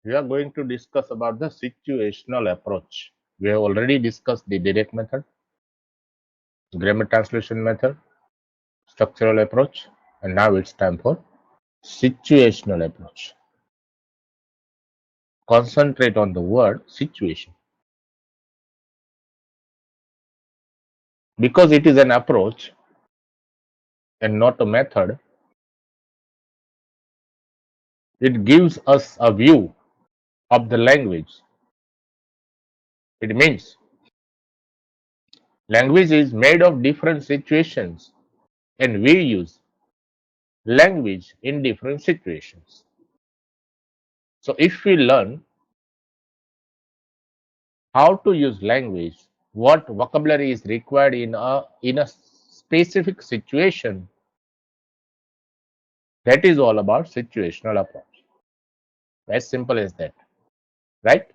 We are going to discuss about the situational approach. We have already discussed the direct method, grammar translation method, structural approach, and now it's time for situational approach. Concentrate on the word situation because it is an approach and not a method. It gives us a view of the language. It means language is made of different situations and we use language in different situations. So if we learn how to use language, what vocabulary is required in a specific situation, that is all about situational approach. As simple as that, right?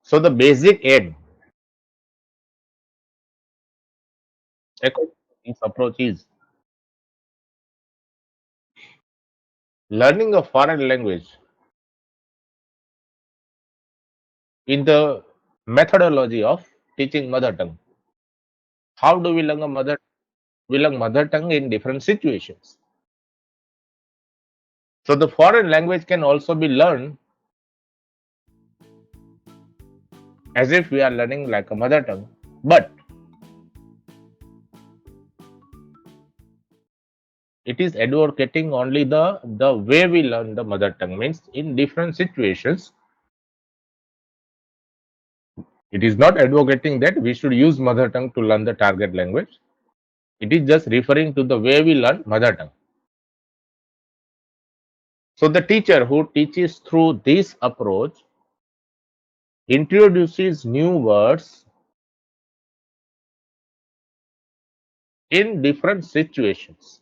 So the basic aim according to this approach is learning a foreign language in the methodology of teaching mother tongue. How do we learn mother tongue in different situations? So the foreign language can also be learned as if we are learning like a mother tongue, but it is advocating only the way we learn the mother tongue, means in different situations. It is not advocating that we should use mother tongue to learn the target language. It is just referring to the way we learn mother tongue. So the teacher who teaches through this approach introduces new words in different situations.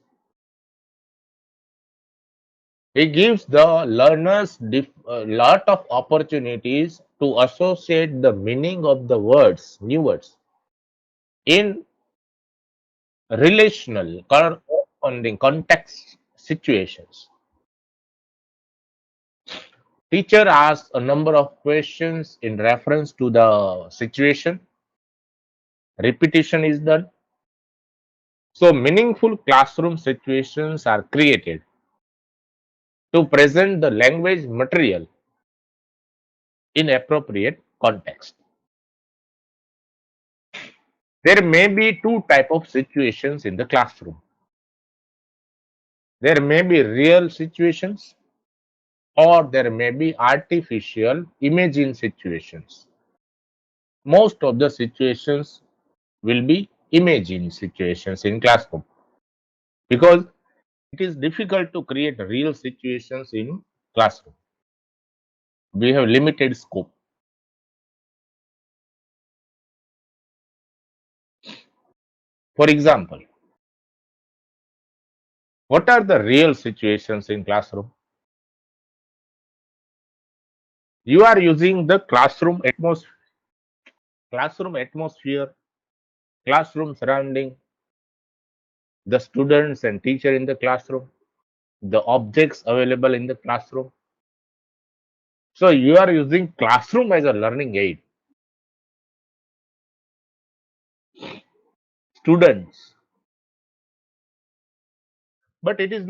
He gives the learners a lot of opportunities to associate the meaning of the words, new words, in relational corresponding context situations. Teacher asks a number of questions in reference to the situation. Repetition is done. So meaningful classroom situations are created to present the language material in appropriate context. There may be two type of situations in the classroom. There may be real situations or there may be artificial imaging situations. Most of the situations will be imaging situations in classroom because it is difficult to create real situations in classroom. We have limited scope. For example, what are the real situations in classroom? You are using the classroom atmosphere, classroom surrounding, the students and teacher in the classroom, the objects available in the classroom. So you are using classroom as a learning aid. Students, but it is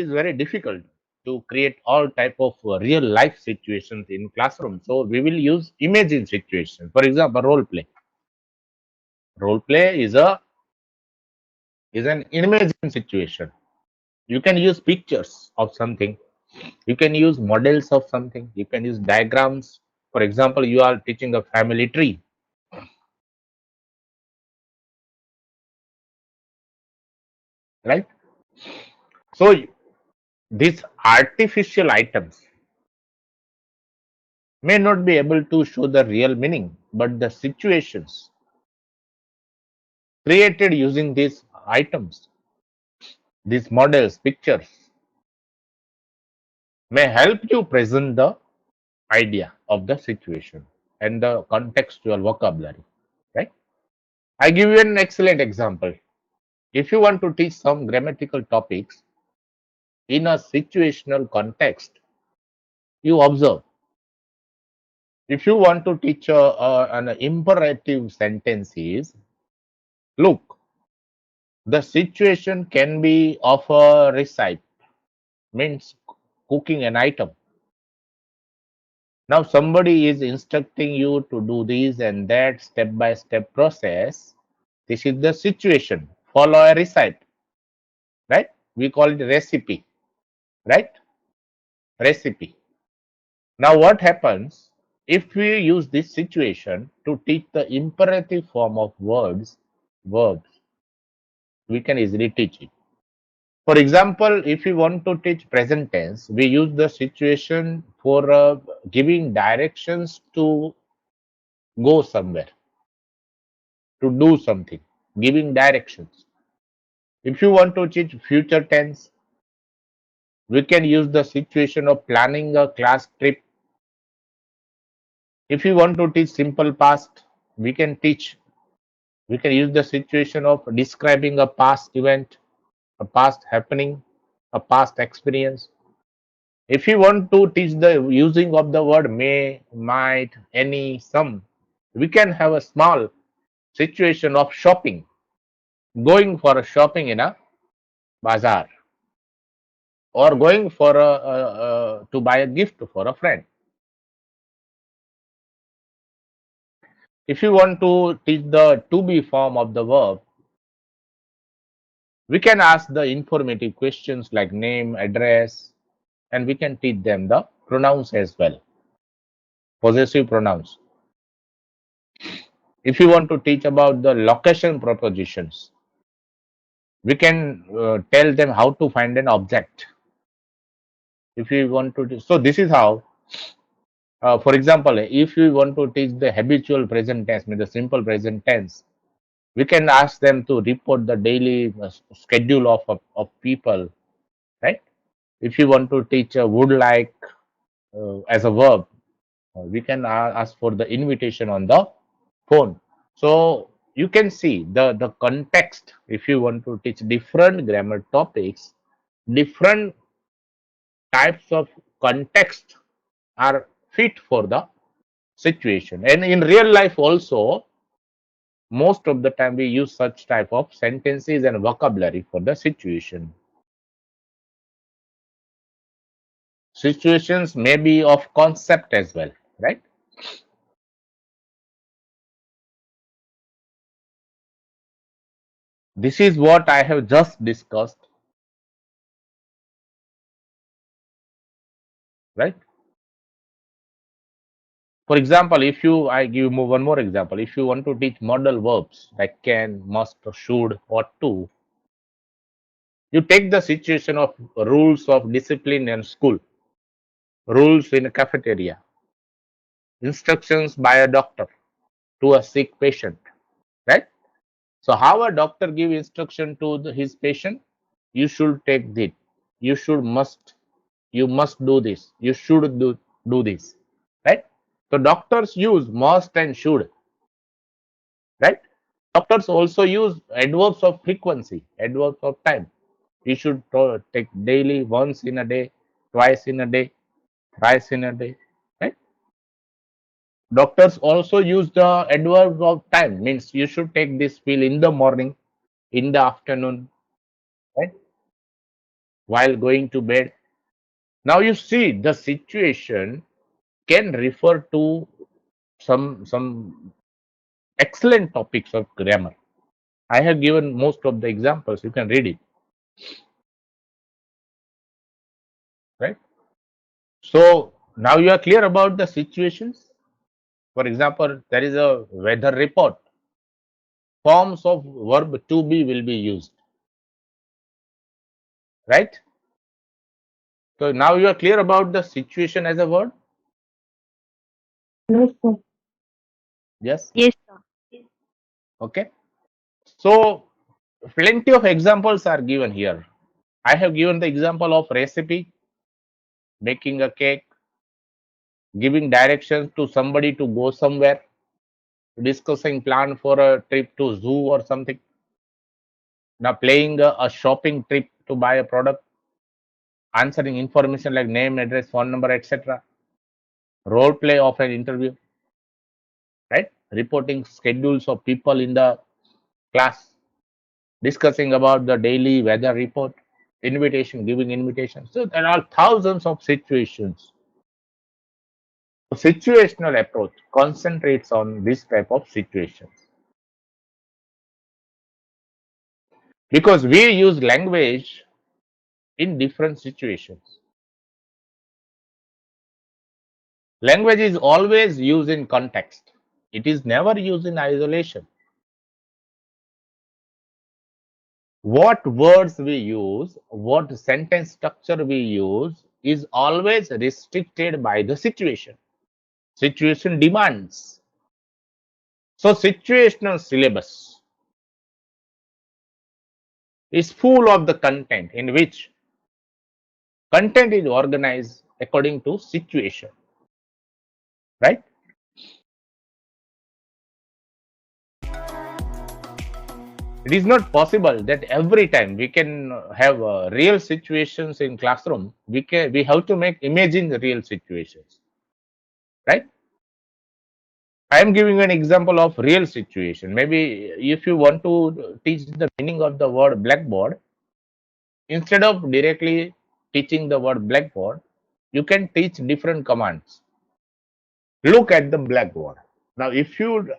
very difficult to create all type of real life situations in classroom, so we will use imaging situations. For example, role play is an imaging situation. You can use pictures of something, you can use models of something, you can use diagrams. For example, you are teaching a family tree, right? So these artificial items may not be able to show the real meaning, but the situations created using these items, these models, pictures, may help you present the idea of the situation and the contextual vocabulary, right? I give you an excellent example. If you want to teach some grammatical topics in a situational context, you observe. If you want to teach an imperative sentences, look, the situation can be of a recipe, means cooking an item. Now somebody is instructing you to do this and that step by step process. This is the situation. Follow a recipe, right? We call it recipe, right? Recipe. Now what happens if we use this situation to teach the imperative form of verbs, we can easily teach it. For example, if we want to teach present tense, we use the situation for giving directions to go somewhere, to do something, giving directions. If you want to teach future tense, we can use the situation of planning a class trip. If you want to teach simple past, we can teach, we can use the situation of describing a past event, a past happening, a past experience. If you want to teach the using of the word may, might, any, some, we can have a small situation of shopping, going for a shopping in a bazaar, or going for to buy a gift for a friend. If you want to teach the to be form of the verb, we can ask the informative questions like name, address, and we can teach them the pronouns as well, possessive pronouns. If you want to teach about the location propositions, we can tell them how to find an object. If you want to, so this is how, for example, if you want to teach the habitual present tense, mean the simple present tense, we can ask them to report the daily schedule of people, right? If you want to teach a would like as a verb, we can ask for the invitation on the phone. So you can see the context. If you want to teach different grammar topics, different types of context are fit for the situation. And in real life also, most of the time we use such type of sentences and vocabulary for the situation. Situations may be of concept as well, right? This is what I have just discussed, right? For example, if you, I give you one more example. If you want to teach modal verbs like can, must, should, or to, you take the situation of rules of discipline in school, rules in a cafeteria, instructions by a doctor to a sick patient, right? So how a doctor give instruction to his patient? You should take this. You should must. You must do this. You should do this, right? So doctors use must and should, right? Doctors also use adverbs of frequency, adverbs of time. You should take daily, once in a day, twice in a day, thrice in a day, right? Doctors also use the adverbs of time, means you should take this pill in the morning, in the afternoon, right? While going to bed. Now you see the situation can refer to some excellent topics of grammar. I have given most of the examples. You can read it, right? So now you are clear about the situations. For example, there is a weather report. Forms of verb to be will be used, right? So now you are clear about the situation as a word. Yes, sir. Yes. Yes, sir. Okay. So plenty of examples are given here. I have given the example of recipe, making a cake, giving directions to somebody to go somewhere, discussing plan for a trip to zoo or something. Now playing a shopping trip to buy a product, answering information like name, address, phone number, etc. Role play of an interview, right? Reporting schedules of people in the class, discussing about the daily weather report, invitation, giving invitation. So there are thousands of situations. Situational approach concentrates on this type of situations because we use language in different situations. Language is always used in context. It is never used in isolation. What words we use, what sentence structure we use is always restricted by the situation. Situation demands. So situational syllabus is full of the content in which content is organized according to situation, right? It is not possible that every time we can have real situations in classroom. We have to make imagine the real situations, right? I am giving an example of real situation. Maybe if you want to teach the meaning of the word blackboard, instead of directly teaching the word blackboard, you can teach different commands. Look at the blackboard. Now, if you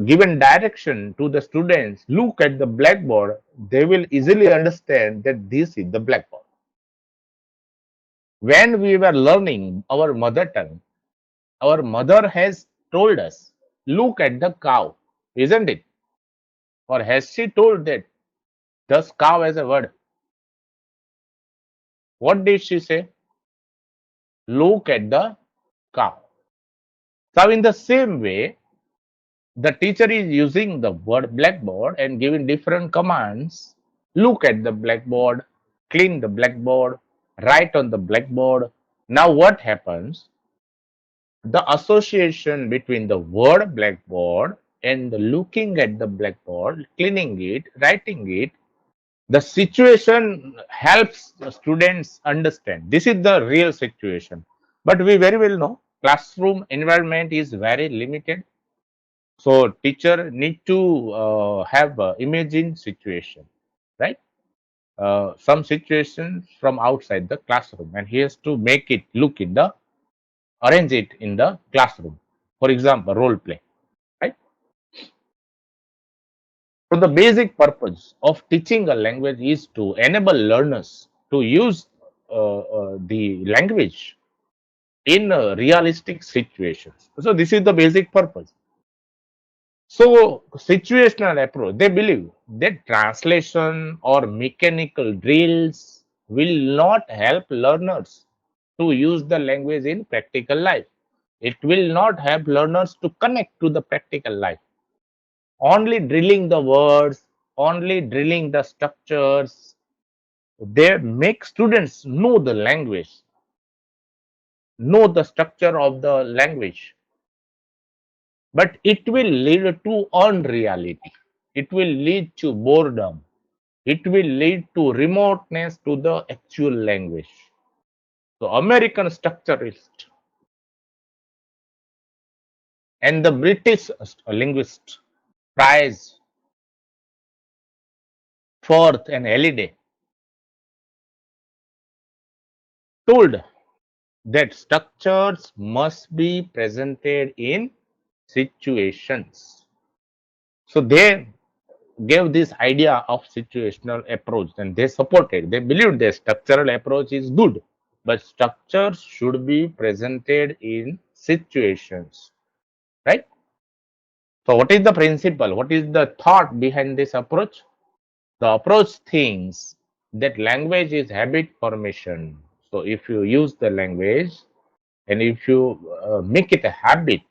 given direction to the students, look at the blackboard, they will easily understand that this is the blackboard. When we were learning our mother tongue, our mother has told us, look at the cow, isn't it? Or has she told that thus cow as a word? What did she say? Look at the cow. So in the same way, the teacher is using the word blackboard and giving different commands. Look at the blackboard, clean the blackboard, write on the blackboard. Now what happens? The association between the word blackboard and looking at the blackboard, cleaning it, writing it, the situation helps the students understand. This is the real situation. But we very well know classroom environment is very limited. So teacher need to have imagine situation, right? Some situations from outside the classroom, and he has to make it look in the arrange it in the classroom. For example, role play, right? So the basic purpose of teaching a language is to enable learners to use the language in realistic situations. So this is the basic purpose. So situational approach, they believe that translation or mechanical drills will not help learners to use the language in practical life. It will not help learners to connect to the practical life. Only drilling the words, only drilling the structures, they make students know the language, know the structure of the language, but it will lead to unreality. It will lead to boredom. It will lead to remoteness to the actual language. So American structuralist and the British linguist Price, Forth, and Halliday told that structures must be presented in situations. So they gave this idea of situational approach and they supported. They believed the structural approach is good, but structures should be presented in situations, right? So what is the principle? What is the thought behind this approach? The approach thinks that language is habit formation. So if you use the language and if you make it a habit,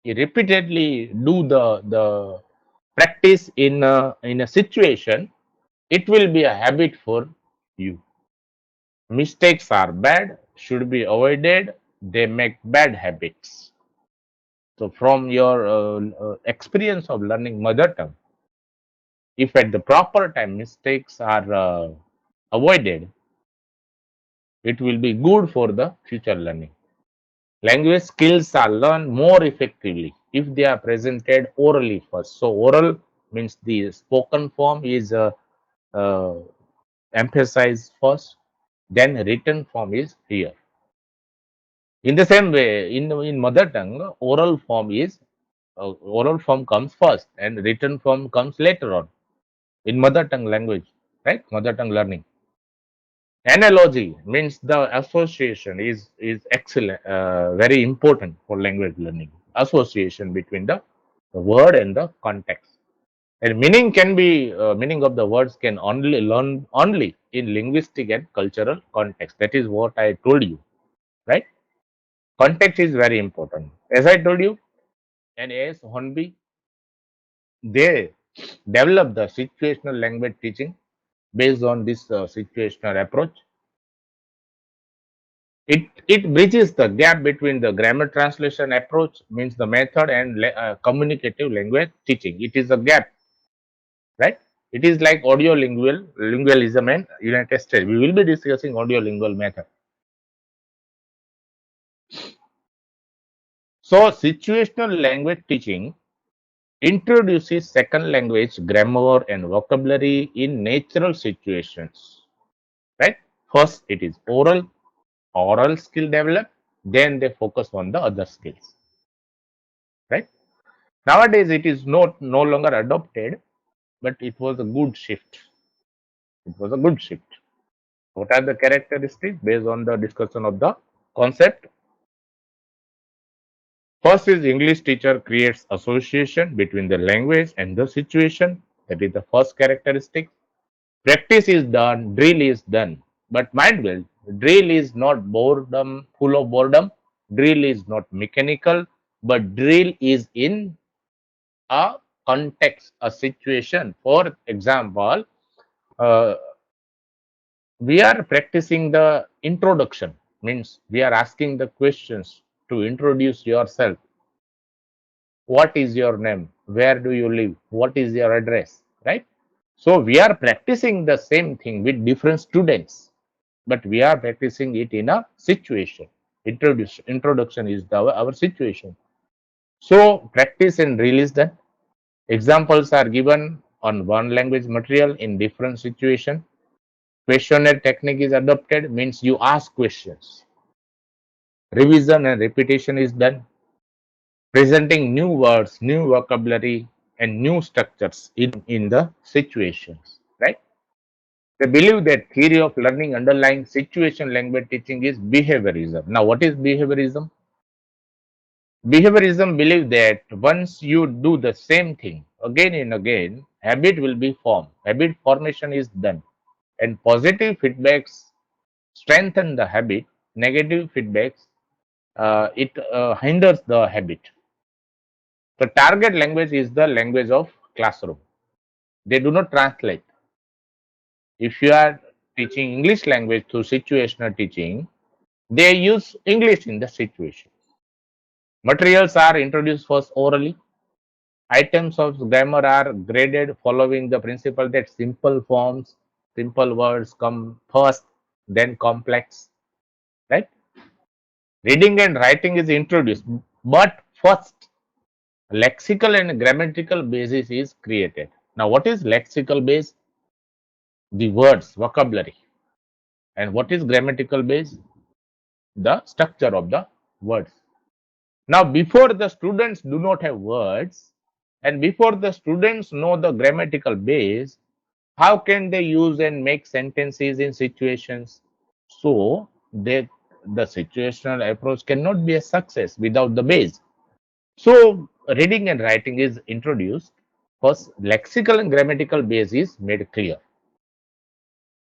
you repeatedly do the practice in a situation, it will be a habit for you. Mistakes are bad, should be avoided. They make bad habits. So from your experience of learning mother tongue, If at the proper time mistakes are avoided, it will be good for the future learning. Language skills are learned more effectively if they are presented orally first. So, oral means the spoken form is uh, emphasized first, then written form is here. In the same way, in mother tongue, oral form comes first and written form comes later on in mother tongue language, right? Mother tongue learning. Analogy means the association is excellent, very important for language learning. Association between the word and the context. And meaning of the words can only learn only in linguistic and cultural context. That is what I told you, right? Context is very important. As I told you, and A.S. Hornby, they developed the situational language teaching based on this situational approach. It bridges the gap between the grammar translation approach, means the method, and communicative language teaching. It is a gap, right? It is like audio-lingualism and United States. We will be discussing audio-lingual method. So, situational language teaching introduces second language grammar and vocabulary in natural situations, right? First, it is oral skill developed, then they focus on the other skills, right? Nowadays, it is not no longer adopted, but it was a good shift. It was a good shift. What are the characteristics based on the discussion of the concept? First is English teacher creates association between the language and the situation. That is the first characteristic. Practice is done, drill is done. But mind well, drill is not boredom, full of boredom. Drill is not mechanical, but drill is in a context, a situation. For example, uh, we are practicing the introduction, means we are asking the questions to introduce yourself. What is your name? Where do you live? What is your address? Right? So we are practicing the same thing with different students, but we are practicing it in a situation. Introduction is our situation. So practice and release that. Examples are given on one language material in different situation. Questionnaire technique is adopted, means you ask questions. Revision and repetition is done. Presenting new words, new vocabulary, and new structures in the situations, right? They believe that theory of learning underlying situation language teaching is behaviorism. Now, what is behaviorism? Behaviorism believes that once you do the same thing again and again, habit will be formed. Habit formation is done, and positive feedbacks strengthen the habit. Negative feedbacks it hinders the habit. The target language is the language of classroom. They do not translate. If you are teaching English language through situational teaching, they use English in the situation. Materials are introduced first orally. Items of grammar are graded following the principle that simple forms, simple words come first, then complex. Right? Reading and writing is introduced, but first lexical and grammatical basis is created. Now, what is lexical base? The words, vocabulary. And what is grammatical base? The structure of the words. Now, before the students do not have words, and before the students know the grammatical base, how can they use and make sentences in situations? So, the situational approach cannot be a success without the base. So, reading and writing is introduced. First, lexical and grammatical base is made clear.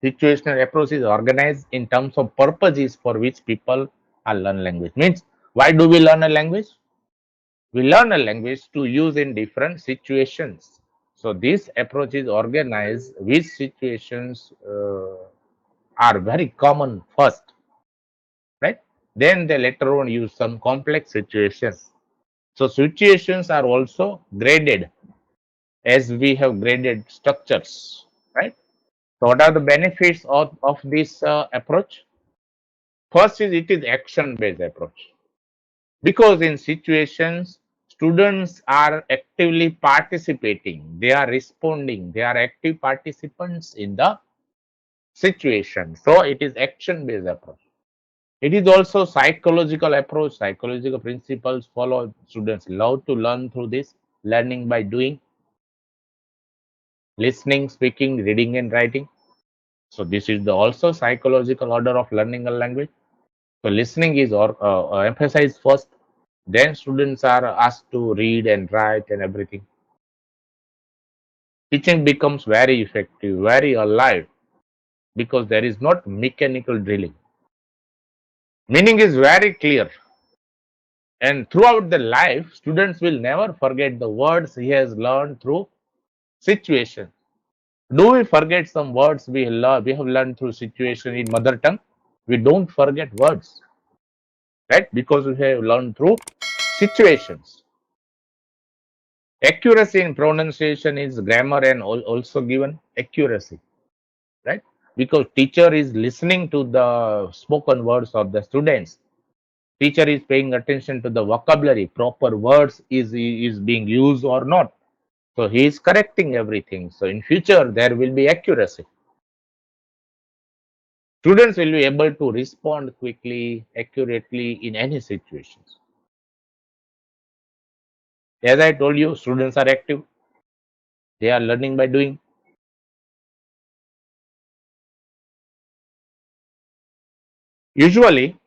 Situational approach is organized in terms of purposes for which people are learn language. Means, why do we learn a language? We learn a language to use in different situations. So this approach is organized which situations are very common first, right? Then they later on use some complex situations. So situations are also graded. as we have graded structures, right? So what are the benefits of this approach? First is it is action-based approach. Because in situations, students are actively participating, they are responding, they are active participants in the situation. So it is action-based approach. It is also psychological approach. Psychological principles follow. Students love to learn through this, learning by doing, listening, speaking, reading, and writing. So this is the also psychological order of learning a language. So listening is emphasized first. Then students are asked to read and write and everything. Teaching becomes very effective, very alive because there is not mechanical drilling. Meaning is very clear. And throughout the life, students will never forget the words he has learned through situation. Do we forget some words we have learned through situation in mother tongue? We don't forget words, right? Because we have learned through situations. Accuracy in pronunciation is grammar and also given accuracy, right? Because teacher is listening to the spoken words of the students. Teacher is paying attention to the vocabulary, proper words is being used or not. So he is correcting everything. So in future there will be accuracy. Students will be able to respond quickly, accurately in any situations. As I told you, students are active. They are learning by doing. Usually,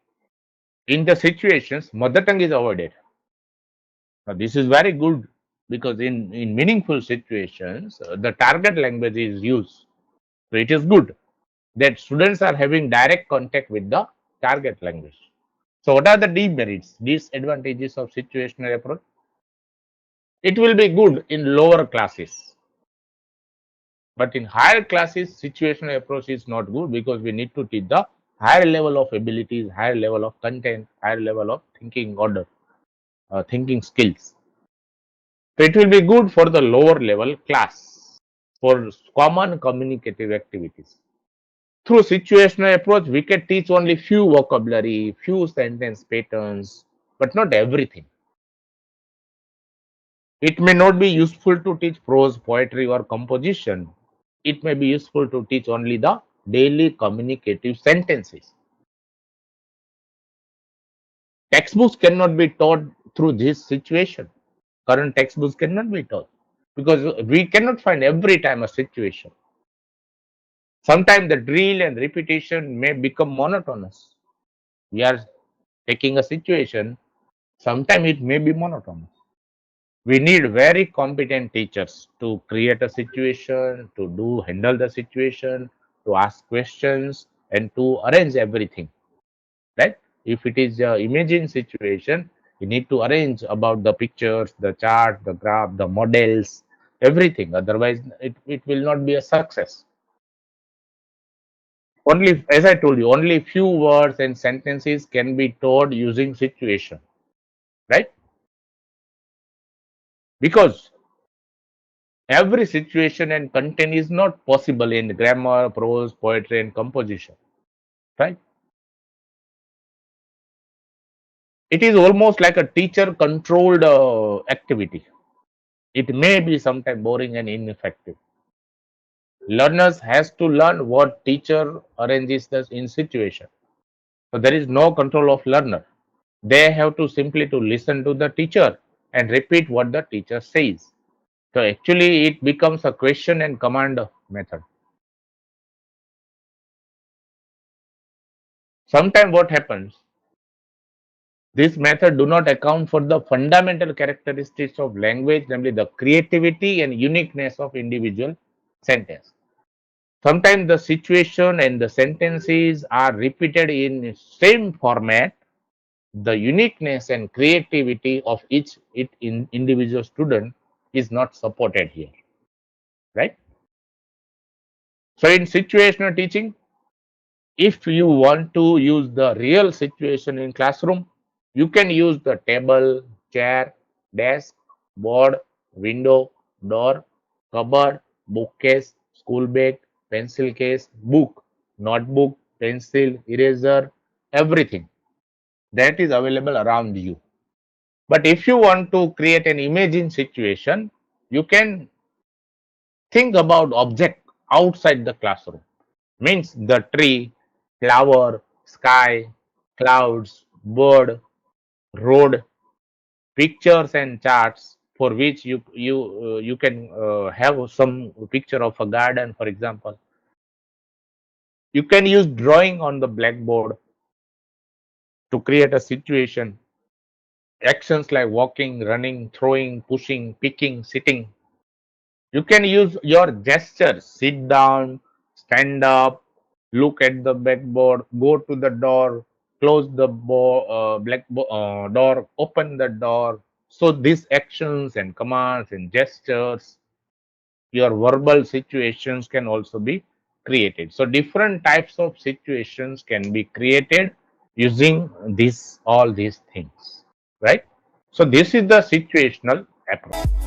in the situations, mother tongue is avoided. Now, this is very good because in meaningful situations, the target language is used. So it is good that students are having direct contact with the target language. So what are the demerits, disadvantages of situational approach? It will be good in lower classes, but in higher classes, situational approach is not good because we need to teach the higher level of abilities, higher level of content, higher level of thinking order, thinking skills. So it will be good for the lower level class for common communicative activities. Through situational approach, we can teach only few vocabulary, few sentence patterns, but not everything. It may not be useful to teach prose, poetry, or composition. It may be useful to teach only the daily communicative sentences. Textbooks cannot be taught through this situation. Current textbooks cannot be taught because we cannot find every time a situation. Sometimes the drill and repetition may become monotonous. We are taking a situation, sometimes it may be monotonous. We need very competent teachers to create a situation, to do handle the situation, to ask questions, and to arrange everything. Right? If it is a imaging situation, you need to arrange about the pictures, the chart, the graph, the models, everything. Otherwise, it will not be a success. Only, as I told you, only few words and sentences can be taught using situation, right? Because every situation and content is not possible in grammar, prose, poetry, and composition, right? It is almost like a teacher controlled activity. It may be sometimes boring and ineffective. Learners has to learn what teacher arranges this in situation. So there is no control of learner. They have to simply to listen to the teacher and repeat what the teacher says. So actually it becomes a question and command method. Sometimes what happens, this method do not account for the fundamental characteristics of language, namely the creativity and uniqueness of individual sentence. Sometimes the situation and the sentences are repeated in same format. The uniqueness and creativity of each individual student is not supported here, right? So in situational teaching, if you want to use the real situation in classroom, you can use the table, chair, desk, board, window, door. cupboard, bookcase, school bag, pencil case, book, notebook, pencil, eraser, everything that is available around you. But if you want to create an imaging situation, you can think about object outside the classroom. Means the tree, flower, sky, clouds, bird, road, pictures and charts for which you can have some picture of a garden, for example. You can use drawing on the blackboard to create a situation. Actions like walking, running, throwing, pushing, picking, sitting. You can use your gestures. Sit down, stand up, look at the blackboard, go to the door, close the door, open the door. So these actions and commands and gestures, your verbal situations can also be created. So different types of situations can be created using this all these things, right? So this is the situational approach.